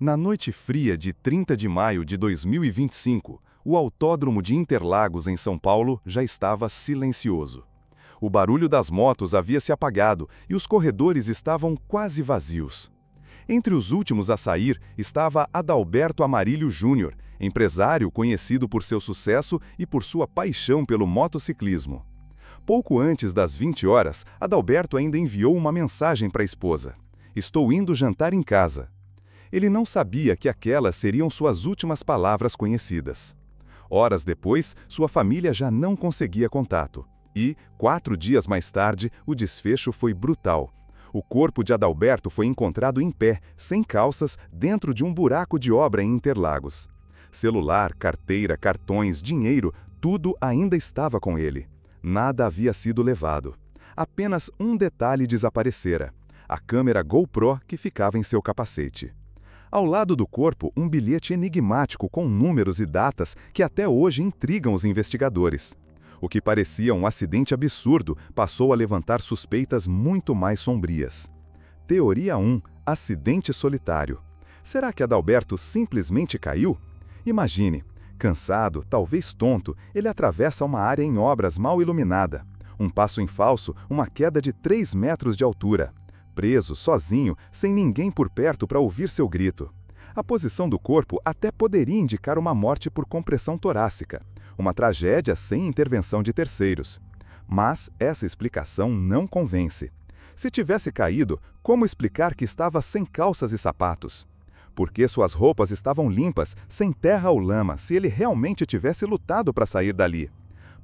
Na noite fria de 30 de maio de 2025, o Autódromo de Interlagos, em São Paulo, já estava silencioso. O barulho das motos havia se apagado e os corredores estavam quase vazios. Entre os últimos a sair estava Adalberto Amarilho Júnior, empresário conhecido por seu sucesso e por sua paixão pelo motociclismo. Pouco antes das 20 horas, Adalberto ainda enviou uma mensagem para a esposa: "Estou indo jantar em casa." Ele não sabia que aquelas seriam suas últimas palavras conhecidas. Horas depois, sua família já não conseguia contato. E, 4 dias mais tarde, o desfecho foi brutal. O corpo de Adalberto foi encontrado em pé, sem calças, dentro de um buraco de obra em Interlagos. Celular, carteira, cartões, dinheiro, tudo ainda estava com ele. Nada havia sido levado. Apenas um detalhe desaparecera: a câmera GoPro que ficava em seu capacete. Ao lado do corpo, um bilhete enigmático com números e datas que até hoje intrigam os investigadores. O que parecia um acidente absurdo passou a levantar suspeitas muito mais sombrias. Teoria 1. Acidente solitário. Será que Adalberto simplesmente caiu? Imagine, cansado, talvez tonto, ele atravessa uma área em obras mal iluminada. Um passo em falso, uma queda de 3 metros de altura. Preso, sozinho, sem ninguém por perto para ouvir seu grito. A posição do corpo até poderia indicar uma morte por compressão torácica, uma tragédia sem intervenção de terceiros. Mas essa explicação não convence. Se tivesse caído, como explicar que estava sem calças e sapatos? Por que suas roupas estavam limpas, sem terra ou lama, se ele realmente tivesse lutado para sair dali?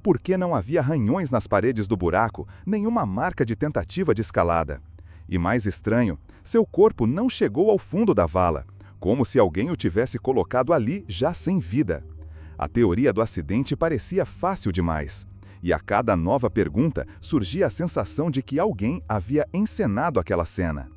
Por que não havia ranhões nas paredes do buraco, nenhuma marca de tentativa de escalada? E mais estranho, seu corpo não chegou ao fundo da vala, como se alguém o tivesse colocado ali já sem vida. A teoria do acidente parecia fácil demais. E a cada nova pergunta surgia a sensação de que alguém havia encenado aquela cena.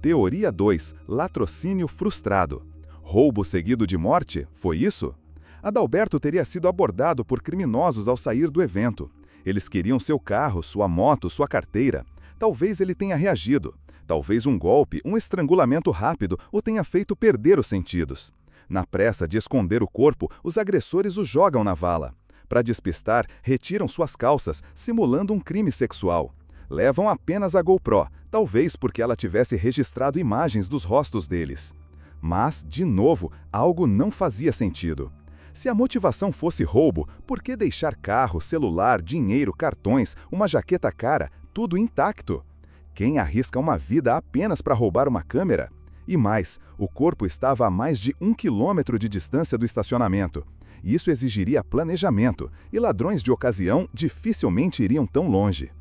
Teoria 2. Latrocínio frustrado. Roubo seguido de morte? Foi isso? Adalberto teria sido abordado por criminosos ao sair do evento. Eles queriam seu carro, sua moto, sua carteira. Talvez ele tenha reagido. Talvez um golpe, um estrangulamento rápido o tenha feito perder os sentidos. Na pressa de esconder o corpo, os agressores o jogam na vala. Para despistar, retiram suas calças, simulando um crime sexual. Levam apenas a GoPro, talvez porque ela tivesse registrado imagens dos rostos deles. Mas, de novo, algo não fazia sentido. Se a motivação fosse roubo, por que deixar carro, celular, dinheiro, cartões, uma jaqueta cara, tudo intacto? Quem arrisca uma vida apenas para roubar uma câmera? E mais, o corpo estava a mais de 1 quilômetro de distância do estacionamento. Isso exigiria planejamento, e ladrões de ocasião dificilmente iriam tão longe.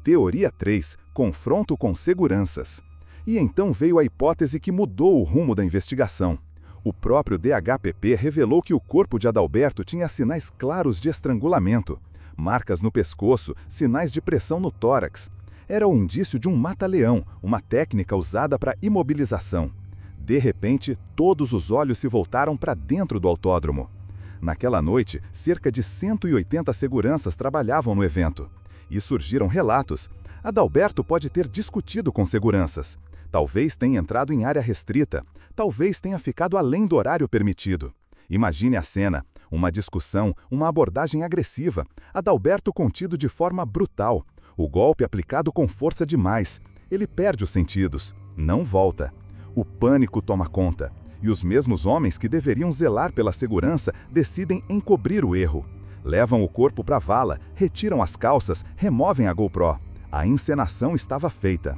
Teoria 3. Confronto com seguranças. E então veio a hipótese que mudou o rumo da investigação. O próprio DHPP revelou que o corpo de Adalberto tinha sinais claros de estrangulamento. Marcas no pescoço, sinais de pressão no tórax. Era o indício de um mata-leão, uma técnica usada para imobilização. De repente, todos os olhos se voltaram para dentro do autódromo. Naquela noite, cerca de 180 seguranças trabalhavam no evento. E surgiram relatos. Adalberto pode ter discutido com seguranças. Talvez tenha entrado em área restrita. Talvez tenha ficado além do horário permitido. Imagine a cena. Uma discussão, uma abordagem agressiva. Adalberto contido de forma brutal. O golpe aplicado com força demais. Ele perde os sentidos. Não volta. O pânico toma conta. E os mesmos homens que deveriam zelar pela segurança decidem encobrir o erro. Levam o corpo para a vala, retiram as calças, removem a GoPro. A encenação estava feita.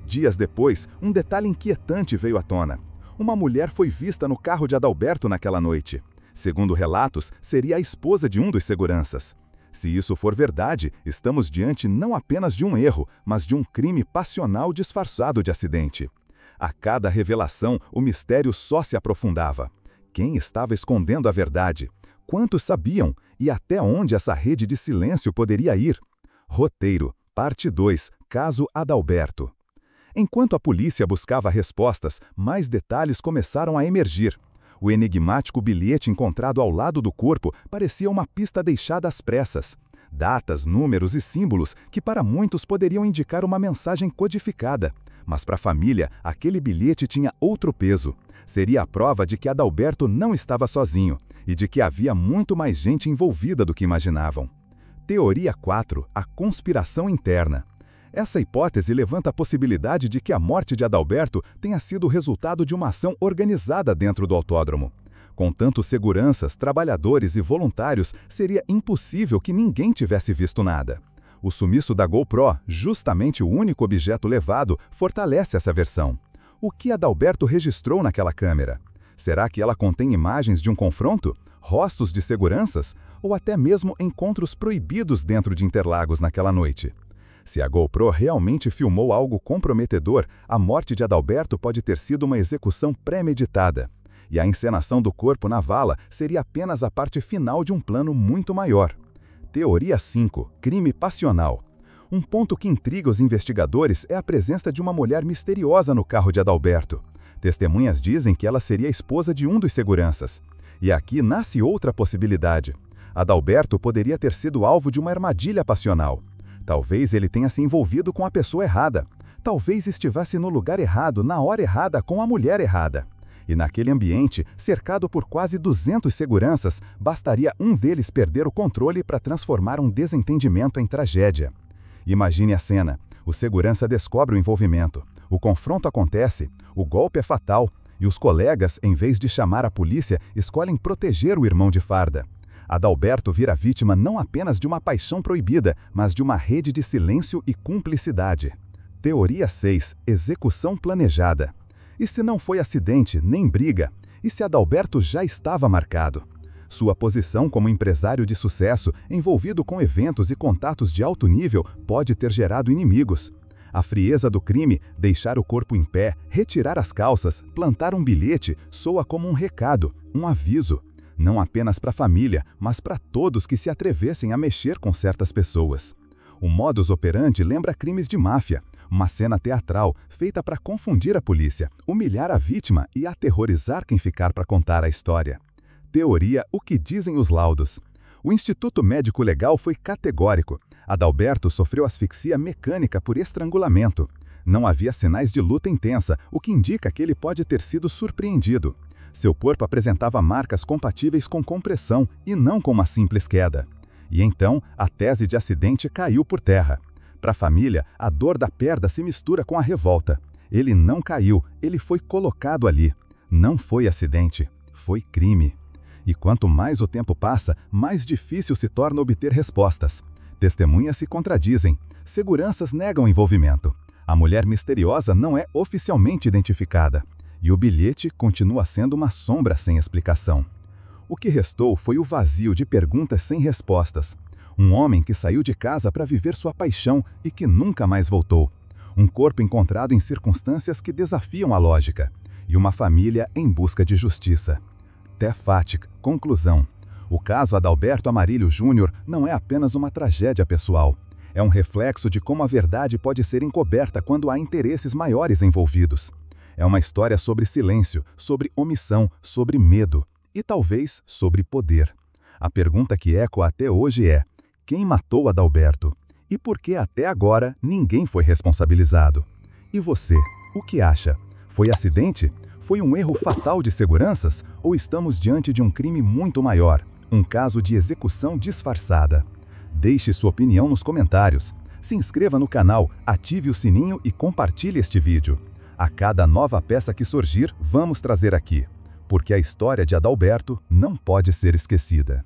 Dias depois, um detalhe inquietante veio à tona. Uma mulher foi vista no carro de Adalberto naquela noite. Segundo relatos, seria a esposa de um dos seguranças. Se isso for verdade, estamos diante não apenas de um erro, mas de um crime passional disfarçado de acidente. A cada revelação, o mistério só se aprofundava. Quem estava escondendo a verdade? Quantos sabiam? E até onde essa rede de silêncio poderia ir? Roteiro, parte 2, caso Adalberto. Enquanto a polícia buscava respostas, mais detalhes começaram a emergir. O enigmático bilhete encontrado ao lado do corpo parecia uma pista deixada às pressas. Datas, números e símbolos que para muitos poderiam indicar uma mensagem codificada. Mas para a família, aquele bilhete tinha outro peso. Seria a prova de que Adalberto não estava sozinho e de que havia muito mais gente envolvida do que imaginavam. Teoria 4. A conspiração interna. Essa hipótese levanta a possibilidade de que a morte de Adalberto tenha sido o resultado de uma ação organizada dentro do autódromo. Com tantos seguranças, trabalhadores e voluntários, seria impossível que ninguém tivesse visto nada. O sumiço da GoPro, justamente o único objeto levado, fortalece essa versão. O que Adalberto registrou naquela câmera? Será que ela contém imagens de um confronto? Rostos de seguranças? Ou até mesmo encontros proibidos dentro de Interlagos naquela noite? Se a GoPro realmente filmou algo comprometedor, a morte de Adalberto pode ter sido uma execução premeditada. E a encenação do corpo na vala seria apenas a parte final de um plano muito maior. Teoria 5. Crime passional. Um ponto que intriga os investigadores é a presença de uma mulher misteriosa no carro de Adalberto. Testemunhas dizem que ela seria a esposa de um dos seguranças. E aqui nasce outra possibilidade. Adalberto poderia ter sido alvo de uma armadilha passional. Talvez ele tenha se envolvido com a pessoa errada. Talvez estivesse no lugar errado, na hora errada, com a mulher errada. E naquele ambiente, cercado por quase 200 seguranças, bastaria um deles perder o controle para transformar um desentendimento em tragédia. Imagine a cena. O segurança descobre o envolvimento. O confronto acontece, o golpe é fatal, e os colegas, em vez de chamar a polícia, escolhem proteger o irmão de farda. Adalberto vira vítima não apenas de uma paixão proibida, mas de uma rede de silêncio e cumplicidade. Teoria 6. Execução planejada. E se não foi acidente, nem briga? E se Adalberto já estava marcado? Sua posição como empresário de sucesso, envolvido com eventos e contatos de alto nível, pode ter gerado inimigos. A frieza do crime, deixar o corpo em pé, retirar as calças, plantar um bilhete, soa como um recado, um aviso. Não apenas para a família, mas para todos que se atrevessem a mexer com certas pessoas. O modus operandi lembra crimes de máfia, uma cena teatral feita para confundir a polícia, humilhar a vítima e aterrorizar quem ficar para contar a história. Teoria: o que dizem os laudos? O Instituto Médico Legal foi categórico. Adalberto sofreu asfixia mecânica por estrangulamento. Não havia sinais de luta intensa, o que indica que ele pode ter sido surpreendido. Seu corpo apresentava marcas compatíveis com compressão e não com uma simples queda. E então, a tese de acidente caiu por terra. Para a família, a dor da perda se mistura com a revolta. Ele não caiu, ele foi colocado ali. Não foi acidente, foi crime. E quanto mais o tempo passa, mais difícil se torna obter respostas. Testemunhas se contradizem, seguranças negam envolvimento. A mulher misteriosa não é oficialmente identificada. E o bilhete continua sendo uma sombra sem explicação. O que restou foi o vazio de perguntas sem respostas. Um homem que saiu de casa para viver sua paixão e que nunca mais voltou. Um corpo encontrado em circunstâncias que desafiam a lógica. E uma família em busca de justiça. Tefática. Conclusão. O caso Adalberto Amarillo Júnior não é apenas uma tragédia pessoal. É um reflexo de como a verdade pode ser encoberta quando há interesses maiores envolvidos. É uma história sobre silêncio, sobre omissão, sobre medo e talvez sobre poder. A pergunta que ecoa até hoje é: quem matou Adalberto? E por que até agora ninguém foi responsabilizado? E você, o que acha? Foi acidente? Foi um erro fatal de seguranças? Ou estamos diante de um crime muito maior? Um caso de execução disfarçada? Deixe sua opinião nos comentários. Se inscreva no canal, ative o sininho e compartilhe este vídeo. A cada nova peça que surgir, vamos trazer aqui. Porque a história de Adalberto não pode ser esquecida.